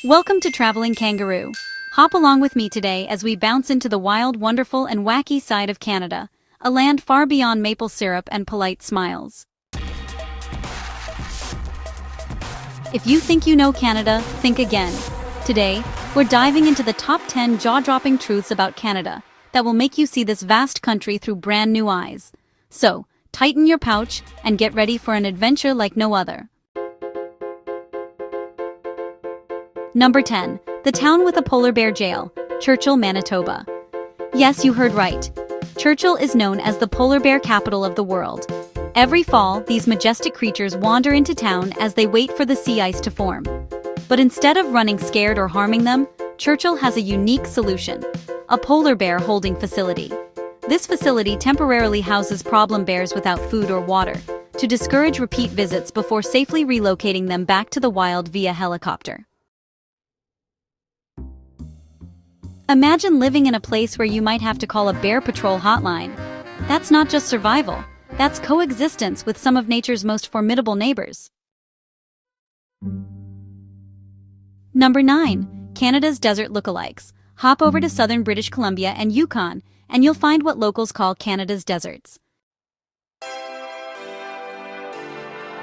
Welcome to Traveling Kangaroo. Hop along with me today as we bounce into the wild, wonderful, and wacky side of Canada, a land far beyond maple syrup and polite smiles. If you think you know Canada, think again. Today, we're diving into the top 10 jaw-dropping truths about Canada that will make you see this vast country through brand new eyes. So, tighten your pouch and get ready for an adventure like no other. Number 10. The town with a polar bear jail, Churchill, Manitoba. Yes, you heard right. Churchill is known as the polar bear capital of the world. Every fall, these majestic creatures wander into town as they wait for the sea ice to form. But instead of running scared or harming them, Churchill has a unique solution: a polar bear holding facility. This facility temporarily houses problem bears without food or water, to discourage repeat visits before safely relocating them back to the wild via helicopter. Imagine living in a place where you might have to call a bear patrol hotline. That's not just survival, that's coexistence with some of nature's most formidable neighbors. Number 9. Canada's desert lookalikes. Hop over to southern British Columbia and Yukon, and you'll find what locals call Canada's deserts.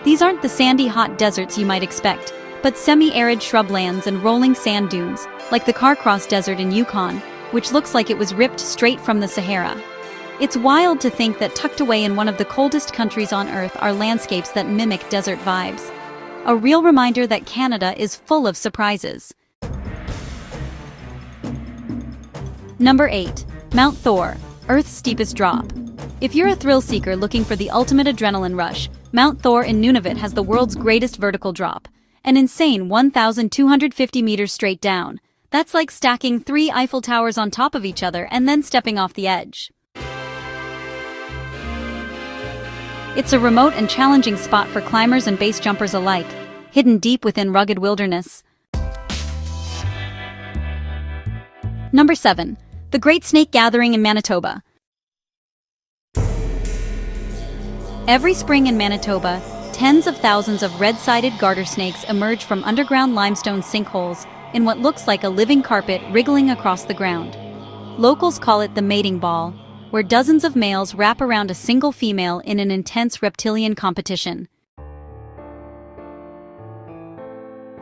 These aren't the sandy, hot deserts you might expect, but semi-arid shrublands and rolling sand dunes, like the Carcross Desert in Yukon, which looks like it was ripped straight from the Sahara. It's wild to think that tucked away in one of the coldest countries on Earth are landscapes that mimic desert vibes. A real reminder that Canada is full of surprises. Number 8. Mount Thor, Earth's steepest drop. If you're a thrill seeker looking for the ultimate adrenaline rush, Mount Thor in Nunavut has the world's greatest vertical drop. An insane 1,250 meters straight down. That's like stacking 3 Eiffel Towers on top of each other and then stepping off the edge. It's a remote and challenging spot for climbers and base jumpers alike, hidden deep within rugged wilderness. Number 7. The Great Snake Gathering in Manitoba. Every spring in Manitoba, tens of thousands of red-sided garter snakes emerge from underground limestone sinkholes in what looks like a living carpet wriggling across the ground. Locals call it the mating ball, where dozens of males wrap around a single female in an intense reptilian competition.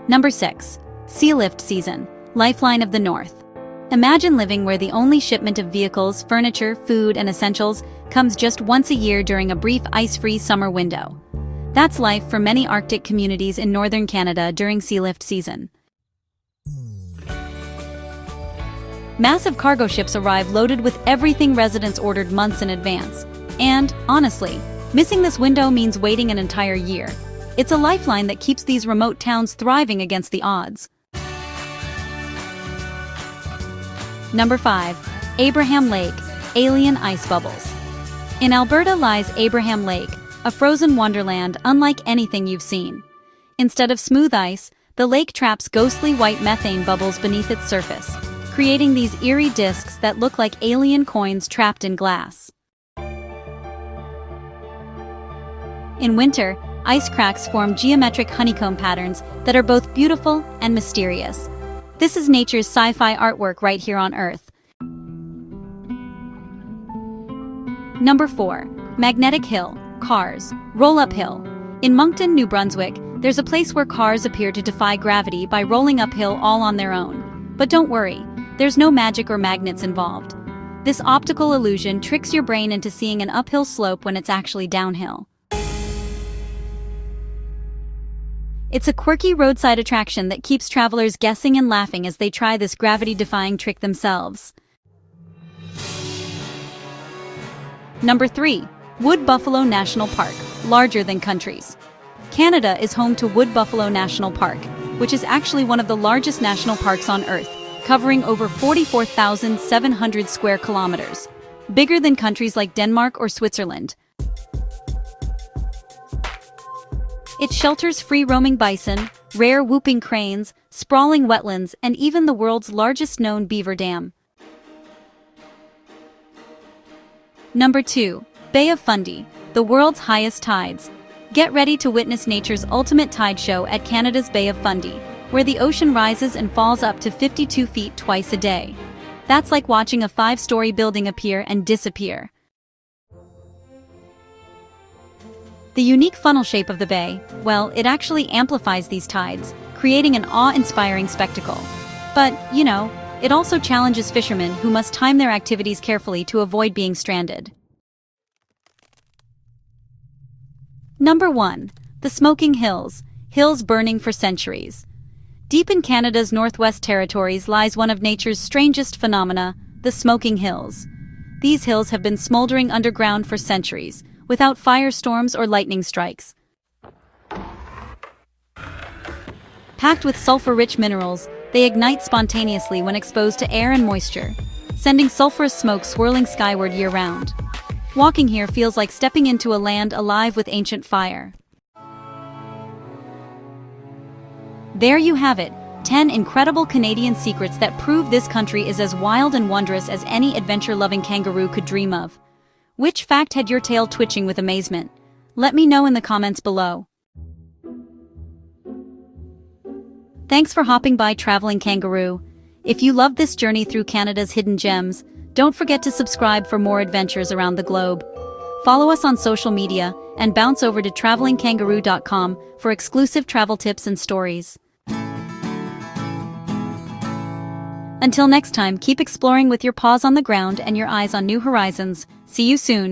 Number 6. Sealift season, Lifeline of the North. Imagine living where the only shipment of vehicles, furniture, food, and essentials comes just once a year during a brief ice-free summer window. That's life for many Arctic communities in northern Canada during sealift season. Massive cargo ships arrive loaded with everything residents ordered months in advance. And, honestly, missing this window means waiting an entire year. It's a lifeline that keeps these remote towns thriving against the odds. Number 5. Abraham Lake, alien ice bubbles. In Alberta lies Abraham Lake, a frozen wonderland unlike anything you've seen. Instead of smooth ice, the lake traps ghostly white methane bubbles beneath its surface, creating these eerie discs that look like alien coins trapped in glass. In winter, ice cracks form geometric honeycomb patterns that are both beautiful and mysterious. This is nature's sci-fi artwork right here on Earth. Number 4. Magnetic Hill, Cars, Roll-Up Hill. In Moncton, New Brunswick, there's a place where cars appear to defy gravity by rolling uphill all on their own. But don't worry, there's no magic or magnets involved. This optical illusion tricks your brain into seeing an uphill slope when it's actually downhill. It's a quirky roadside attraction that keeps travelers guessing and laughing as they try this gravity-defying trick themselves. Number 3. Wood Buffalo National Park, larger than countries. Canada is home to Wood Buffalo National Park, which is actually one of the largest national parks on Earth, covering over 44,700 square kilometers, bigger than countries like Denmark or Switzerland. It shelters free-roaming bison, rare whooping cranes, sprawling wetlands, and even the world's largest known beaver dam. Number 2. Bay of Fundy, the world's highest tides. Get ready to witness nature's ultimate tide show at Canada's Bay of Fundy, where the ocean rises and falls up to 52 feet twice a day. That's like watching a 5-story building appear and disappear. The unique funnel shape of the bay, well, it actually amplifies these tides, creating an awe-inspiring spectacle. But, it also challenges fishermen who must time their activities carefully to avoid being stranded. Number 1. The Smoking Hills, hills burning for centuries. Deep in Canada's Northwest Territories lies one of nature's strangest phenomena, the Smoking Hills. These hills have been smoldering underground for centuries, without firestorms or lightning strikes. Packed with sulfur-rich minerals, they ignite spontaneously when exposed to air and moisture, sending sulfurous smoke swirling skyward year-round. Walking here feels like stepping into a land alive with ancient fire. There you have it, 10 incredible Canadian secrets that prove this country is as wild and wondrous as any adventure-loving kangaroo could dream of. Which fact had your tail twitching with amazement? Let me know in the comments below. Thanks for hopping by Traveling Kangaroo. If you loved this journey through Canada's hidden gems, don't forget to subscribe for more adventures around the globe. Follow us on social media and bounce over to travelingkangaroo.com for exclusive travel tips and stories. Until next time, keep exploring with your paws on the ground and your eyes on new horizons. See you soon.